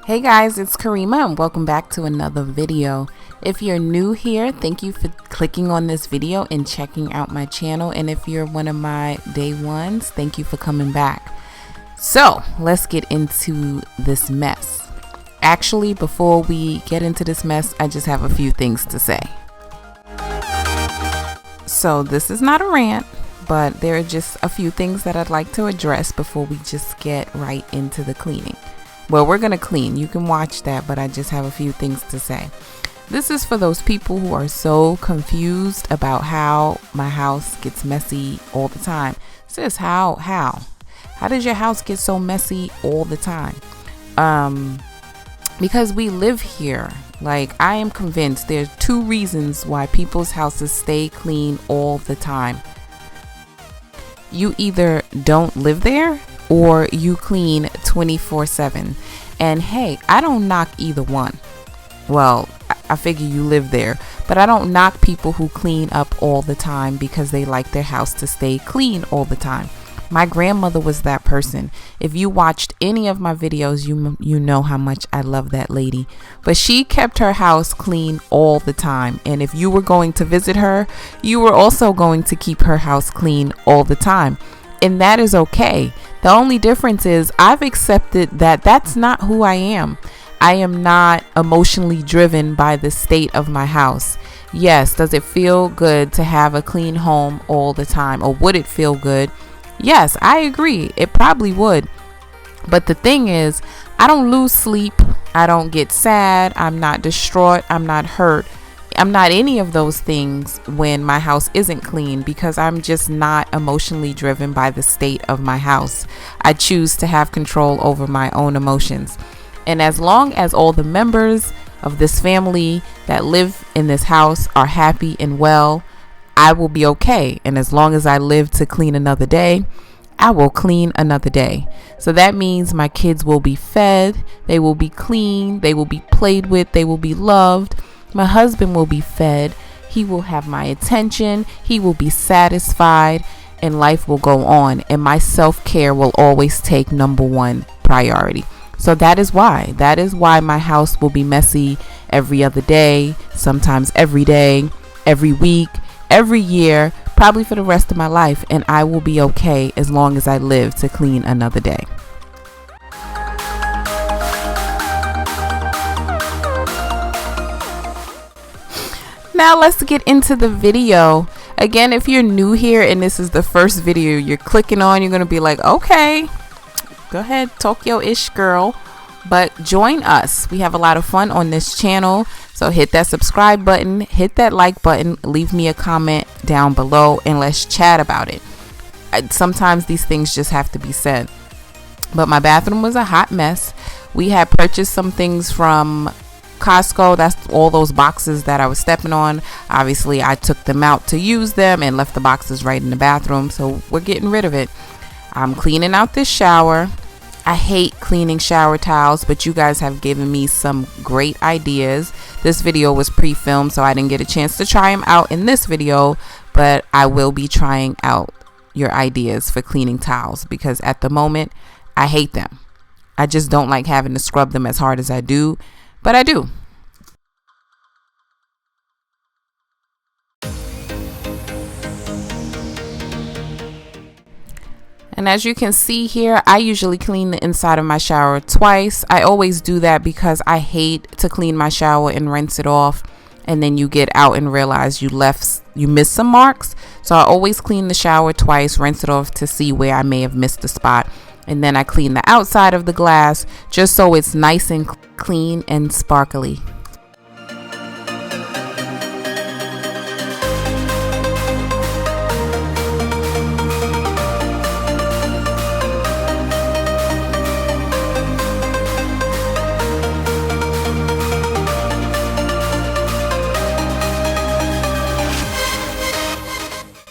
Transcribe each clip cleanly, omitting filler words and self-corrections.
Hey guys, it's Kerima and welcome back to another video. If you're new here, thank you for clicking on this video and checking out my channel. And if you're one of my day ones, thank you for coming back. So let's get into this mess. Actually, before we get into this mess, I just have a few things to say. So this is not a rant, but there are just a few things that I'd like to address before we just get right into the cleaning. Well, we're gonna clean. You can watch that, but I just have a few things to say. This is for those people who are so confused about how my house gets messy all the time. Sis, how does your house get so messy all the time? Because we live here. Like, I am convinced there's two reasons why people's houses stay clean all the time. You either don't live there or you clean 24/7. And hey, I don't knock either one. Well, I figure you live there, but I don't knock people who clean up all the time because they like their house to stay clean all the time. My grandmother was that person. If you watched any of my videos, you know how much I love that lady. But she kept her house clean all the time. And if you were going to visit her, you were also going to keep her house clean all the time. And that is okay. The only difference is I've accepted that that's not who I am. I am not emotionally driven by the state of my house. Yes, does it feel good to have a clean home all the time? Or would it feel good? Yes, I agree. It probably would. But the thing is, I don't lose sleep. I don't get sad. I'm not distraught. I'm not hurt. I'm not any of those things when my house isn't clean because I'm just not emotionally driven by the state of my house. I choose to have control over my own emotions. And as long as all the members of this family that live in this house are happy and well, I will be okay. And as long as I live to clean another day, I will clean another day. So that means my kids will be fed, they will be clean, they will be played with, they will be loved. My husband will be fed, he will have my attention, he will be satisfied, and life will go on. And my self-care will always take number one priority. So that is why my house will be messy every other day, sometimes every day, every week, every year, probably for the rest of my life. And I will be okay as long as I live to clean another day. Now let's get into the video. Again, if you're new here and this is the first video you're clicking on, you're gonna be like, okay, go ahead, talk your ish, girl. But join us. We have a lot of fun on this channel. So hit that subscribe button, hit that like button, leave me a comment down below, and let's chat about it. Sometimes these things just have to be said. But my bathroom was a hot mess. We had purchased some things from Costco. That's all those boxes that I was stepping on. Obviously, I took them out to use them and left the boxes right in the bathroom. So we're getting rid of it. I'm cleaning out this shower. I hate cleaning shower towels, but you guys have given me some great ideas. This video was pre-filmed, so I didn't get a chance to try them out in this video, but I will be trying out your ideas for cleaning towels because at the moment, I hate them. I just don't like having to scrub them as hard as I do, but I do. And as you can see here, I usually clean the inside of my shower twice. I always do that because I hate to clean my shower and rinse it off. And then you get out and realize you missed some marks. So I always clean the shower twice, rinse it off to see where I may have missed a spot. And then I clean the outside of the glass just so it's nice and clean and sparkly.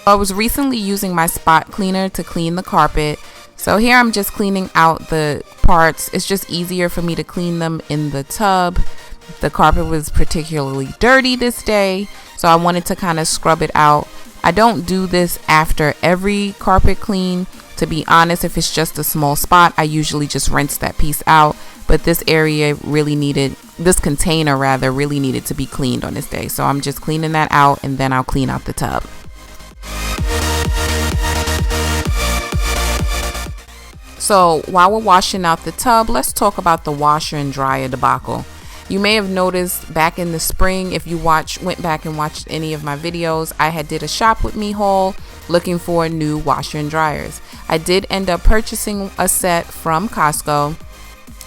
I was recently using my spot cleaner to clean the carpet. So here I'm just cleaning out the parts. It's just easier for me to clean them in the tub. The carpet was particularly dirty this day, so I wanted to kind of scrub it out. I don't do this after every carpet clean. To be honest, if it's just a small spot, I usually just rinse that piece out. But but this container rather really needed to be cleaned on this day. So I'm just cleaning that out, and then I'll clean out the tub. So while we're washing out the tub, let's talk about the washer and dryer debacle. You may have noticed back in the spring, if you went back and watched any of my videos, I did a shop with me haul looking for new washer and dryers. I did end up purchasing a set from Costco,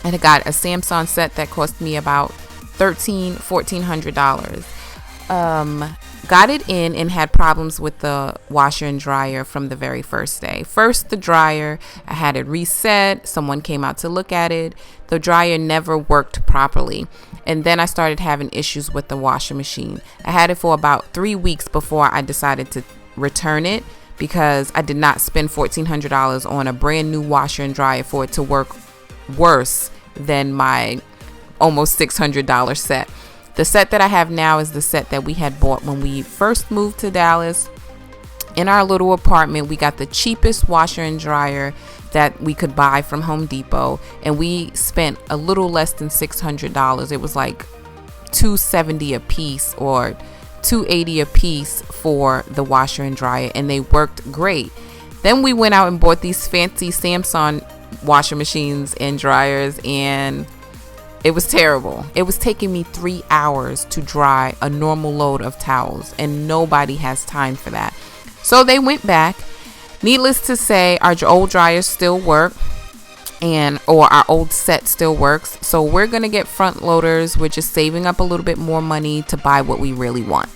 and I got a Samsung set that cost me about $1,400. Got it in and had problems with the washer and dryer from the very first day. First, the dryer, I had it reset. Someone came out to look at it. The dryer never worked properly. And then I started having issues with the washing machine. I had it for about 3 weeks before I decided to return it, because I did not spend $1,400 on a brand new washer and dryer for it to work worse than my almost $600 set. The set that I have now is the set that we had bought when we first moved to Dallas. In our little apartment, we got the cheapest washer and dryer that we could buy from Home Depot, and we spent a little less than $600. It was like $270 a piece or $280 a piece for the washer and dryer, and they worked great. Then we went out and bought these fancy Samsung washing machines and dryers, and it was terrible. It was taking me 3 hours to dry a normal load of towels, and nobody has time for that. So they went back. Needless to say, our old dryers still work, or our old set still works. So we're going to get front loaders. We're just saving up a little bit more money to buy what we really want.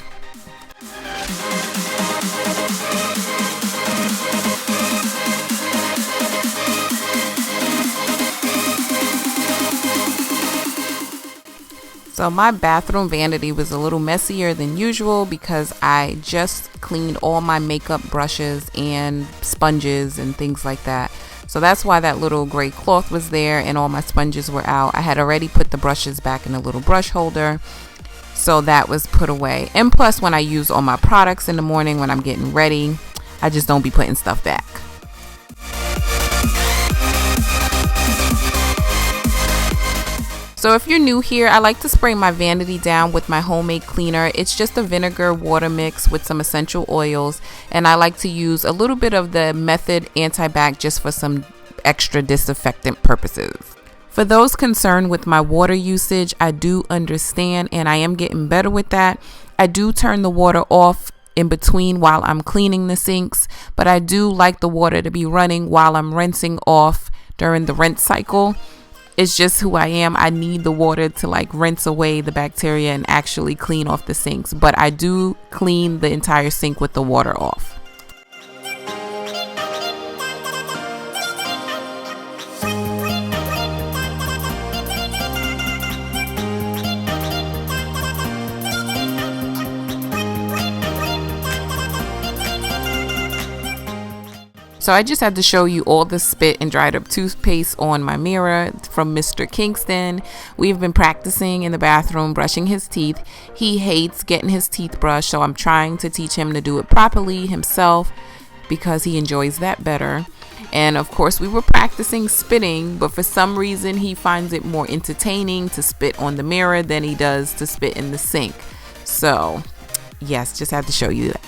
So my bathroom vanity was a little messier than usual because I just cleaned all my makeup brushes and sponges and things like that. So that's why that little gray cloth was there and all my sponges were out. I had already put the brushes back in a little brush holder, so that was put away. And plus, when I use all my products in the morning when I'm getting ready, I just don't be putting stuff back. So if you're new here, I like to spray my vanity down with my homemade cleaner. It's just a vinegar water mix with some essential oils, and I like to use a little bit of the Method Anti-Bac just for some extra disinfectant purposes. For those concerned with my water usage, I do understand, and I am getting better with that. I do turn the water off in between while I'm cleaning the sinks, but I do like the water to be running while I'm rinsing off during the rinse cycle. It's just who I am. I need the water to like rinse away the bacteria and actually clean off the sinks. But I do clean the entire sink with the water off. So I just had to show you all the spit and dried up toothpaste on my mirror from Mr. Kingston. We've been practicing in the bathroom brushing his teeth. He hates getting his teeth brushed, so I'm trying to teach him to do it properly himself because he enjoys that better. And of course, we were practicing spitting, but for some reason he finds it more entertaining to spit on the mirror than he does to spit in the sink. So yes, just had to show you that.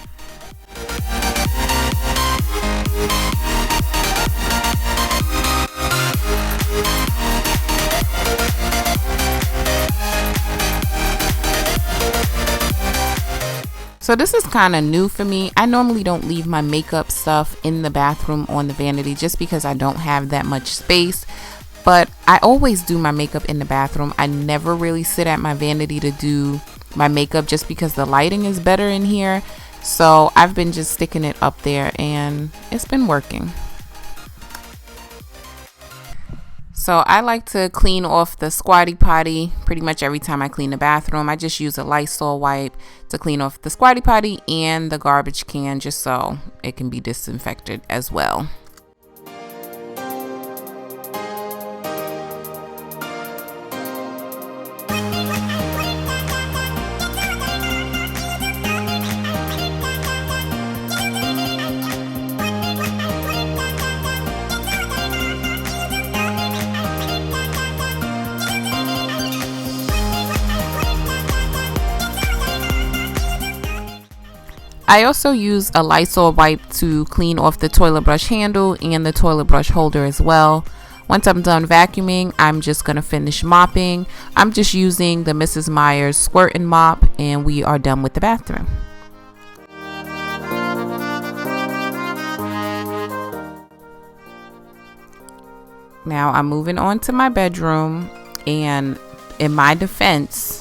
So this is kind of new for me. I normally don't leave my makeup stuff in the bathroom on the vanity just because I don't have that much space. But I always do my makeup in the bathroom. I never really sit at my vanity to do my makeup just because the lighting is better in here. So I've been just sticking it up there and it's been working. So I like to clean off the squatty potty pretty much every time I clean the bathroom. I just use a Lysol wipe to clean off the squatty potty and the garbage can just so it can be disinfected as well. I also use a Lysol wipe to clean off the toilet brush handle and the toilet brush holder as well. Once I'm done vacuuming, I'm just going to finish mopping. I'm just using the Mrs. Meyer's squirt and mop, and we are done with the bathroom. Now I'm moving on to my bedroom, and in my defense,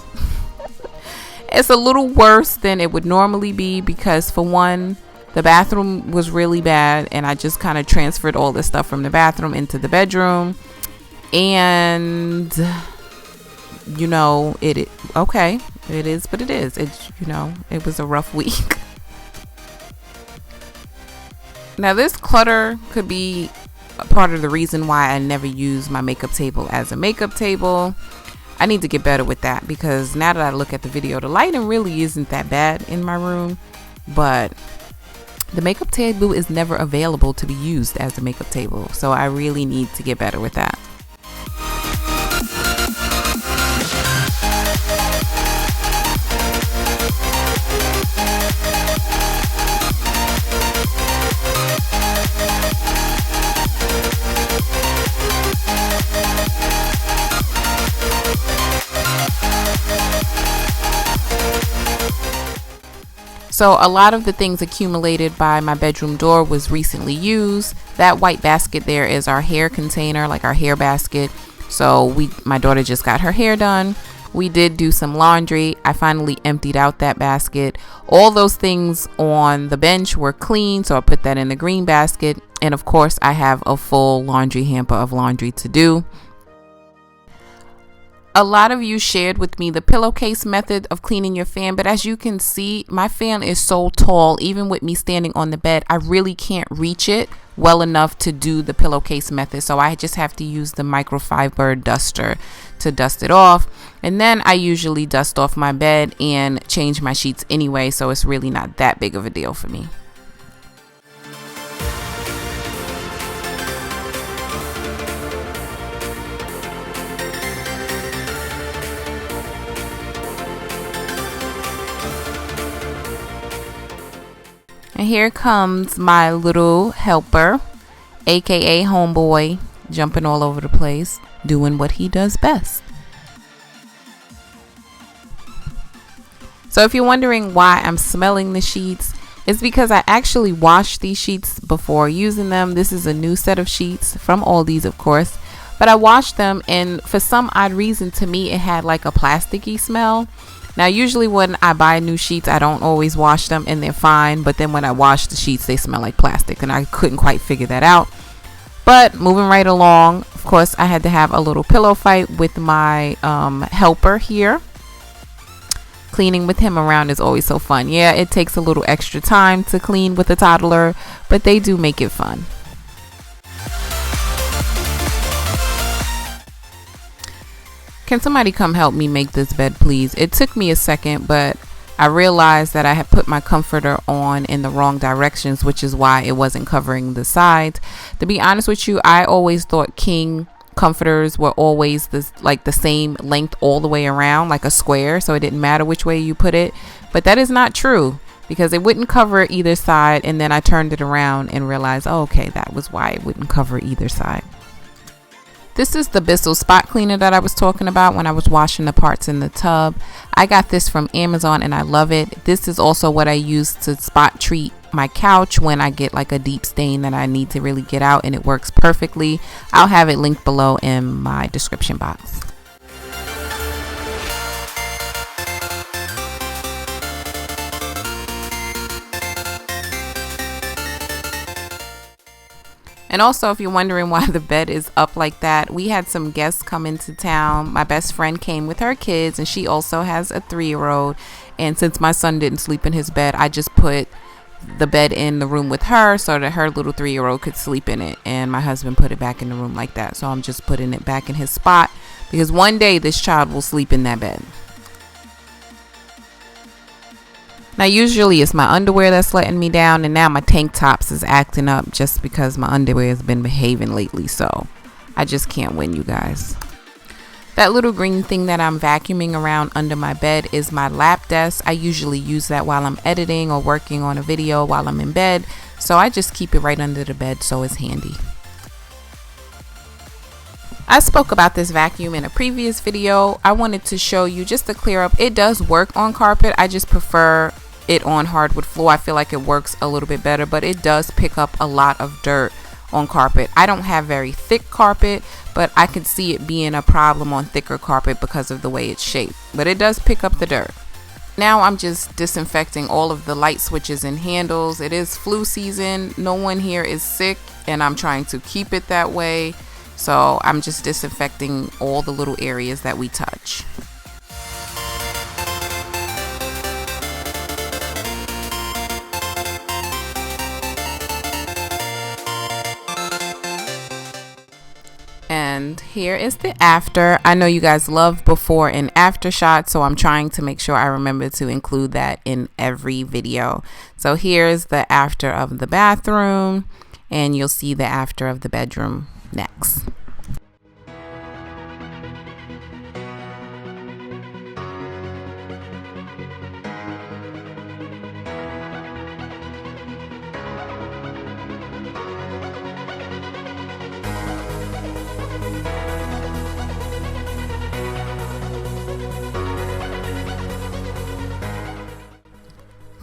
it's a little worse than it would normally be because, for one, the bathroom was really bad, and I just kind of transferred all the stuff from the bathroom into the bedroom. And, you know, okay, it is, but it is. It was a rough week. Now, this clutter could be a part of the reason why I never use my makeup table as a makeup table. I need to get better with that because now that I look at the video, the lighting really isn't that bad in my room, but the makeup table is never available to be used as a makeup table. So I really need to get better with that. So a lot of the things accumulated by my bedroom door was recently used. That white basket there is our hair container, like our hair basket. So my daughter just got her hair done. We did do some laundry. I finally emptied out that basket. All those things on the bench were clean, so I put that in the green basket. And of course, I have a full laundry hamper of laundry to do. A lot of you shared with me the pillowcase method of cleaning your fan, but as you can see, my fan is so tall, even with me standing on the bed, I really can't reach it well enough to do the pillowcase method. So I just have to use the microfiber duster to dust it off. And then I usually dust off my bed and change my sheets anyway, so it's really not that big of a deal for me. And here comes my little helper, aka homeboy, jumping all over the place, doing what he does best. So if you're wondering why I'm smelling the sheets, it's because I actually washed these sheets before using them. This is a new set of sheets from Aldi's, of course, but I washed them, and for some odd reason, to me, it had like a plasticky smell. Now, usually when I buy new sheets, I don't always wash them and they're fine. But then when I wash the sheets, they smell like plastic, and I couldn't quite figure that out. But moving right along, of course, I had to have a little pillow fight with my helper here. Cleaning with him around is always so fun. Yeah, it takes a little extra time to clean with a toddler, but they do make it fun. Can somebody come help me make this bed, please? It took me a second, but I realized that I had put my comforter on in the wrong directions, which is why it wasn't covering the sides. To be honest with you, I always thought king comforters were always the same length all the way around, like a square, so it didn't matter which way you put it. But that is not true, because it wouldn't cover either side, and then I turned it around and realized, oh, okay, that was why it wouldn't cover either side. This is the Bissell spot cleaner that I was talking about when I was washing the parts in the tub. I got this from Amazon and I love it. This is also what I use to spot treat my couch when I get like a deep stain that I need to really get out, and it works perfectly. I'll have it linked below in my description box. And also, if you're wondering why the bed is up like that, we had some guests come into town. My best friend came with her kids, and she also has a 3-year-old. And since my son didn't sleep in his bed, I just put the bed in the room with her so that her little 3-year-old could sleep in it. And my husband put it back in the room like that. So I'm just putting it back in his spot, because one day this child will sleep in that bed. Now, usually it's my underwear that's letting me down, and now my tank tops is acting up just because my underwear has been behaving lately. So I just can't win, you guys. That little green thing that I'm vacuuming around under my bed is my lap desk. I usually use that while I'm editing or working on a video while I'm in bed. So I just keep it right under the bed so it's handy. I spoke about this vacuum in a previous video. I wanted to show you just to clear up. It does work on carpet. I just prefer it on hardwood floor. I feel like it works a little bit better, but it does pick up a lot of dirt on carpet. I don't have very thick carpet, but I can see it being a problem on thicker carpet because of the way it's shaped, but it does pick up the dirt. Now I'm just disinfecting all of the light switches and handles. It is flu season. No one here is sick, and I'm trying to keep it that way. So I'm just disinfecting all the little areas that we touch. And here is the after. I know you guys love before and after shots, so I'm trying to make sure I remember to include that in every video. So here's the after of the bathroom, and you'll see the after of the bedroom next.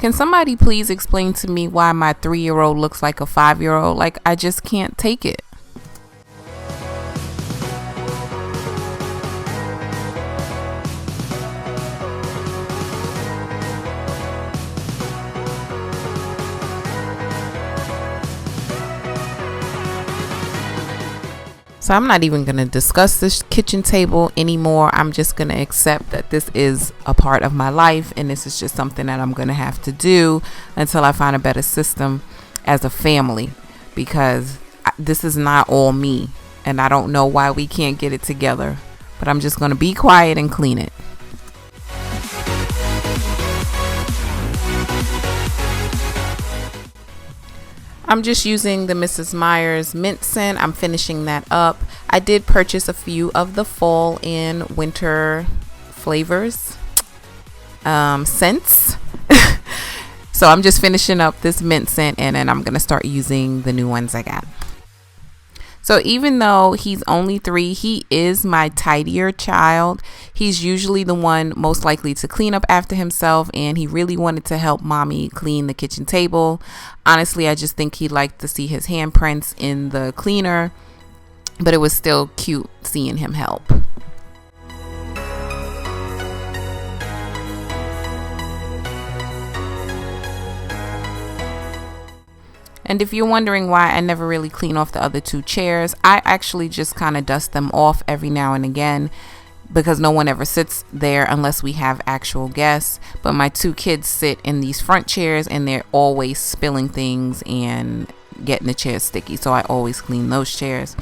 Can somebody please explain to me why my 3-year-old looks like a 5-year-old? Like, I just can't take it. So I'm not even going to discuss this kitchen table anymore. I'm just going to accept that this is a part of my life, and this is just something that I'm going to have to do until I find a better system as a family, because this is not all me, and I don't know why we can't get it together, but I'm just going to be quiet and clean it. I'm just using the Mrs. Meyer's mint scent. I'm finishing that up. I did purchase a few of the fall and winter flavors, scents. So I'm just finishing up this mint scent, and then I'm going to start using the new ones I got. So even though he's only 3, he is my tidier child. He's usually the one most likely to clean up after himself, and he really wanted to help mommy clean the kitchen table. Honestly, I just think he liked to see his handprints in the cleaner, but it was still cute seeing him help. And if you're wondering why I never really clean off the other 2 chairs, I actually just kind of dust them off every now and again because no one ever sits there unless we have actual guests. But my 2 kids sit in these front chairs, and they're always spilling things and getting the chairs sticky. So I always clean those chairs.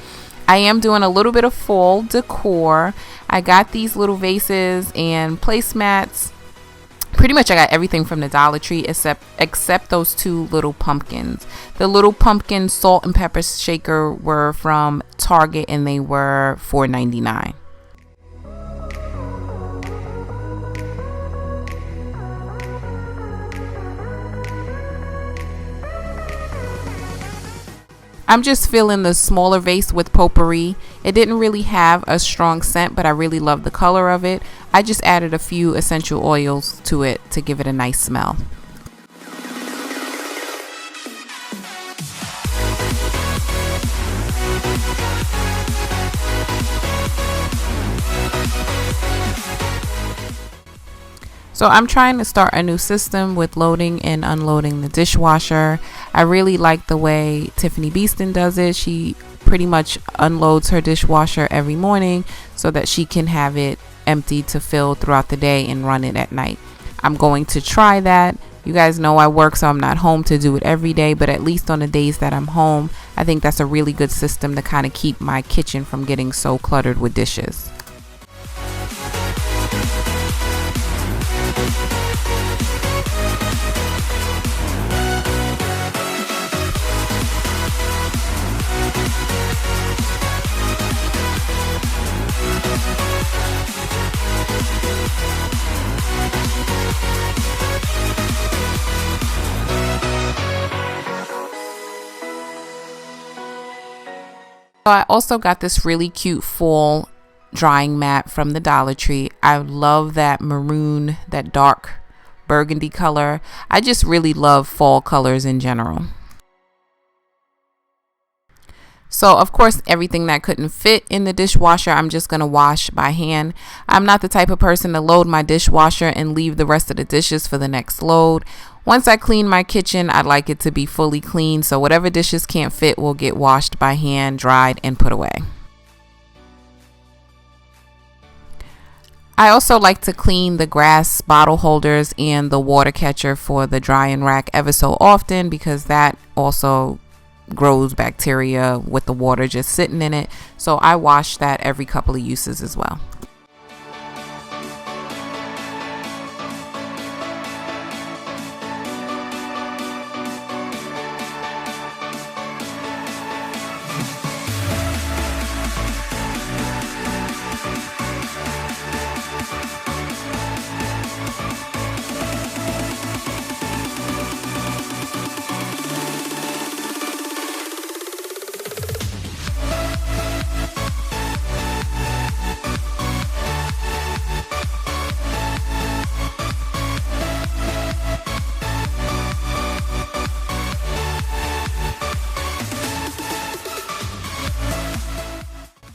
I am doing a little bit of fall decor. I got these little vases and placemats. Pretty much I got everything from the Dollar Tree except those 2 little pumpkins. The little pumpkin salt and pepper shaker were from Target, and they were $4.99. I'm just filling the smaller vase with potpourri. It didn't really have a strong scent, but I really love the color of it. I just added a few essential oils to it to give it a nice smell. So I'm trying to start a new system with loading and unloading the dishwasher. I really like the way Tiffany Beeston does it. She pretty much unloads her dishwasher every morning so that she can have it empty to fill throughout the day and run it at night. I'm going to try that. You guys know I work, so I'm not home to do it every day, but at least on the days that I'm home, I think that's a really good system to kind of keep my kitchen from getting so cluttered with dishes. So I also got this really cute fall drying mat from the Dollar Tree. I love that maroon, that dark burgundy color. I just really love fall colors in general. So of course, everything that couldn't fit in the dishwasher, I'm just going to wash by hand. I'm not the type of person to load my dishwasher and leave the rest of the dishes for the next load. Once I clean my kitchen, I'd like it to be fully clean. So whatever dishes can't fit will get washed by hand, dried, and put away. I also like to clean the grass bottle holders and the water catcher for the drying rack ever so often, because that also grows bacteria with the water just sitting in it. So I wash that every couple of uses as well.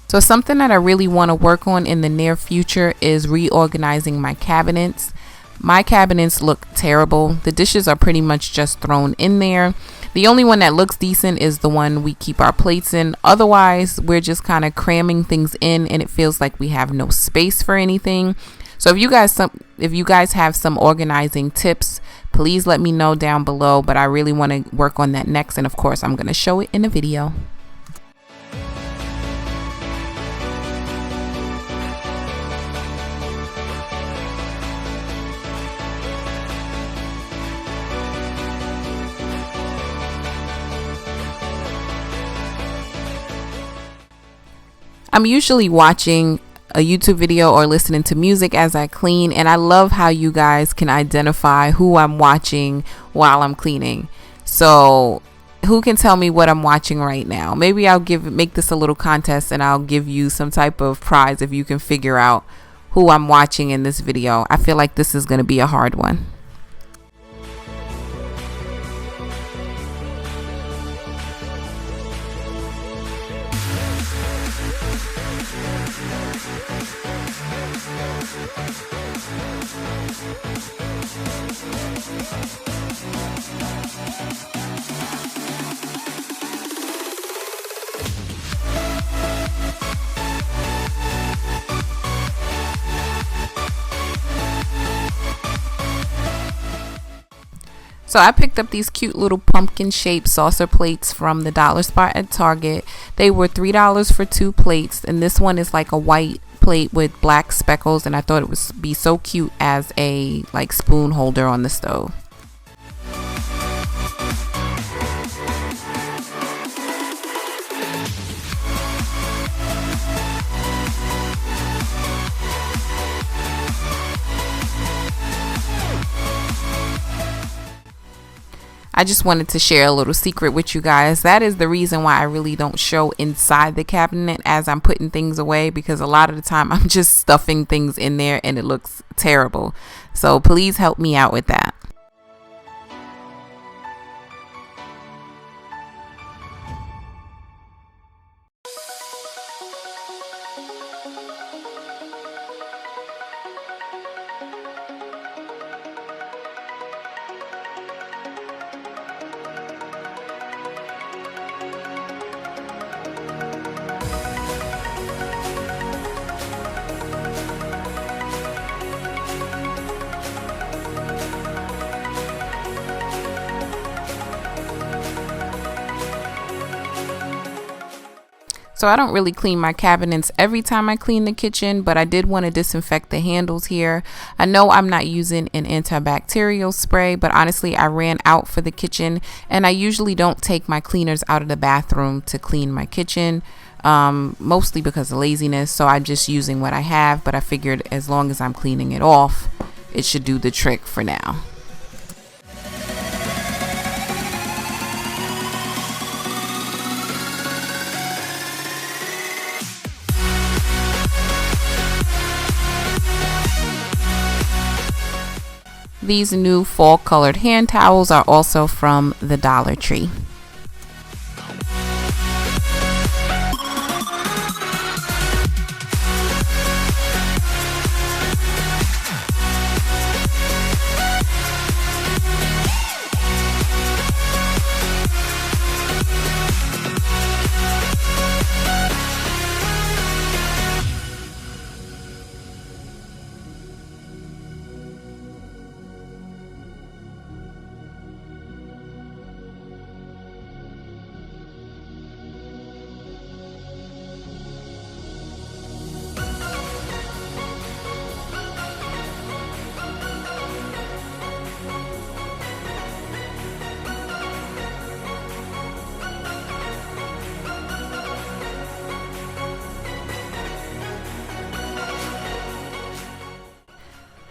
So something that I really want to work on in the near future is reorganizing my cabinets. My cabinets look terrible. The dishes are pretty much just thrown in there. The only one that looks decent is the one we keep our plates in. Otherwise, we're just kind of cramming things in and it feels like we have no space for anything. So if you guys have some organizing tips, please let me know down below. But I really want to work on that next. And of course, I'm going to show it in a video. I'm usually watching a YouTube video or listening to music as I clean, and I love how you guys can identify who I'm watching while I'm cleaning. So who can tell me what I'm watching right now? Maybe I'll make this a little contest and I'll give you some type of prize if you can figure out who I'm watching in this video. I feel like this is going to be a hard one. So I picked up these cute little pumpkin shaped saucer plates from the dollar spot at Target. They were $3 for 2 plates, and this one is like a white plate with black speckles, and I thought it would be so cute as a like spoon holder on the stove. I just wanted to share a little secret with you guys. That is the reason why I really don't show inside the cabinet as I'm putting things away, because a lot of the time I'm just stuffing things in there and it looks terrible. So please help me out with that. So I don't really clean my cabinets every time I clean the kitchen, but I did want to disinfect the handles here. I know I'm not using an antibacterial spray, but honestly, I ran out for the kitchen, and I usually don't take my cleaners out of the bathroom to clean my kitchen, mostly because of laziness. So I'm just using what I have, but I figured as long as I'm cleaning it off, it should do the trick for now. These new fall colored hand towels are also from the Dollar Tree.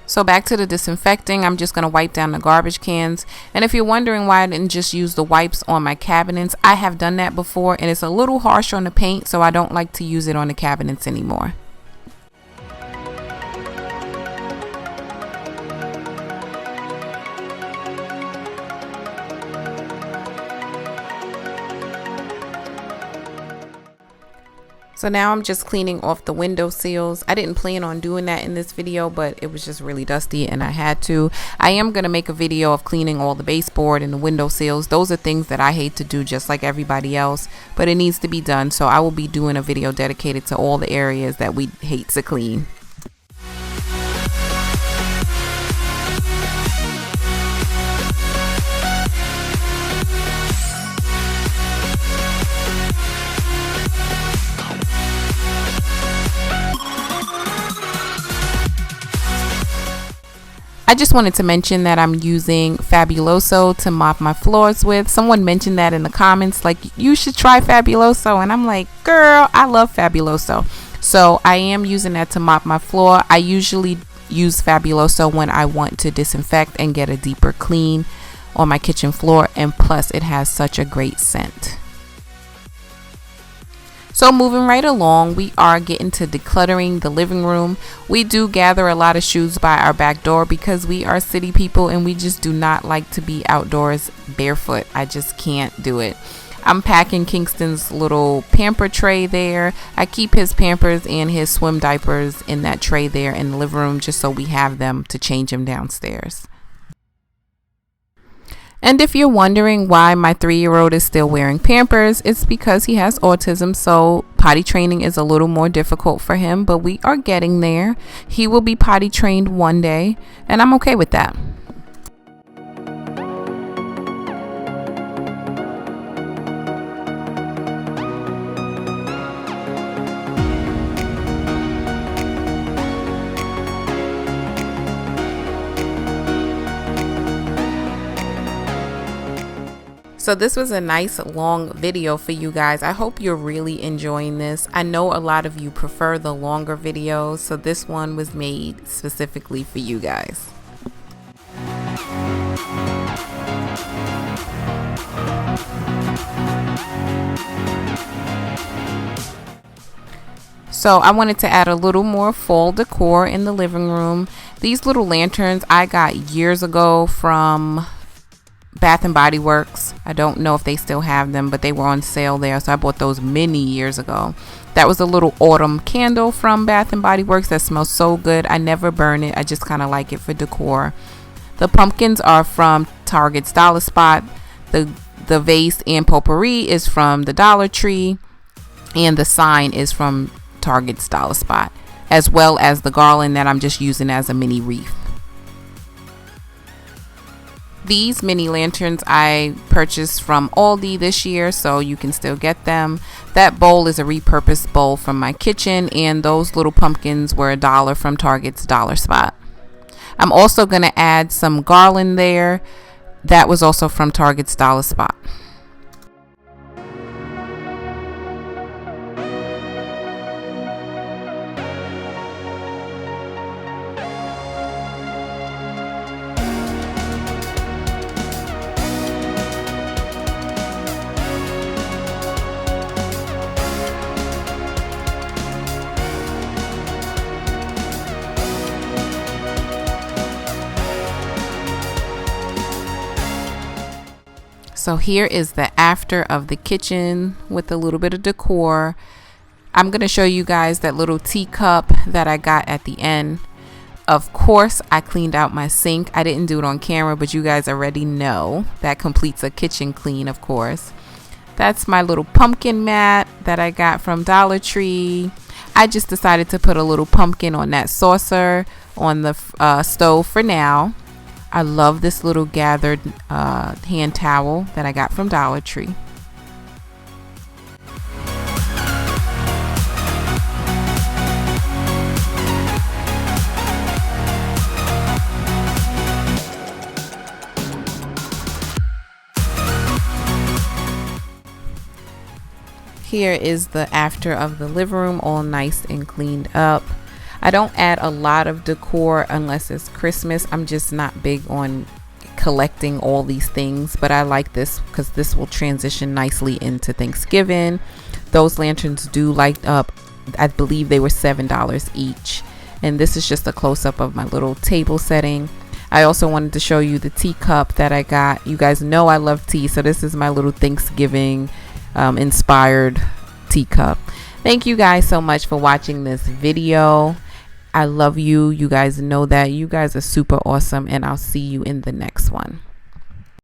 So back to the disinfecting, I'm just going to wipe down the garbage cans. And if you're wondering why I didn't just use the wipes on my cabinets, I have done that before and it's a little harsh on the paint, so I don't like to use it on the cabinets anymore. So now I'm just cleaning off the windowsills. I didn't plan on doing that in this video, but it was just really dusty and I had to. I am going to make a video of cleaning all the baseboard and the windowsills. Those are things that I hate to do just like everybody else, but it needs to be done. So I will be doing a video dedicated to all the areas that we hate to clean. I just wanted to mention that I'm using Fabuloso to mop my floors with. Someone mentioned that in the comments, like, you should try Fabuloso. And I'm like, girl, I love Fabuloso. So I am using that to mop my floor. I usually use Fabuloso when I want to disinfect and get a deeper clean on my kitchen floor. And plus, it has such a great scent. So moving right along, we are getting to decluttering the living room. We do gather a lot of shoes by our back door because we are city people and we just do not like to be outdoors barefoot. I just can't do it. I'm packing Kingston's little pamper tray there. I keep his Pampers and his swim diapers in that tray there in the living room just so we have them to change him downstairs. And if you're wondering why my 3-year-old is still wearing Pampers, it's because he has autism, so potty training is a little more difficult for him, but we are getting there. He will be potty trained one day, and I'm okay with that. So this was a nice long video for you guys. I hope you're really enjoying this. I know a lot of you prefer the longer videos, so this one was made specifically for you guys. So I wanted to add a little more fall decor in the living room. These little lanterns I got years ago from Bath and Body Works. I don't know if they still have them, but they were on sale there, so I bought those many years ago. That was a little autumn candle from Bath and Body Works that smells so good. I never burn it. I just kind of like it for decor. The pumpkins are from Target's Dollar Spot. The vase and potpourri is from the Dollar Tree, and the sign is from Target's Dollar Spot, as well as the garland that I'm just using as a mini wreath. These mini lanterns I purchased from Aldi this year, so you can still get them. That bowl is a repurposed bowl from my kitchen, and those little pumpkins were $1 from Target's Dollar Spot. I'm also going to add some garland there. That was also from Target's Dollar Spot. So here is the after of the kitchen with a little bit of decor. I'm going to show you guys that little teacup that I got at the end. Of course, I cleaned out my sink. I didn't do it on camera, but you guys already know that completes a kitchen clean, of course. That's my little pumpkin mat that I got from Dollar Tree. I just decided to put a little pumpkin on that saucer on the stove for now. I love this little gathered hand towel that I got from Dollar Tree. Here is the after of the living room, all nice and cleaned up. I don't add a lot of decor unless it's Christmas. I'm just not big on collecting all these things, but I like this because this will transition nicely into Thanksgiving. Those lanterns do light up. I believe they were $7 each. And this is just a close-up of my little table setting. I also wanted to show you the teacup that I got. You guys know I love tea, so this is my little Thanksgiving inspired teacup. Thank you guys so much for watching this video. I love you. You guys know that. You guys are super awesome, and I'll see you in the next one.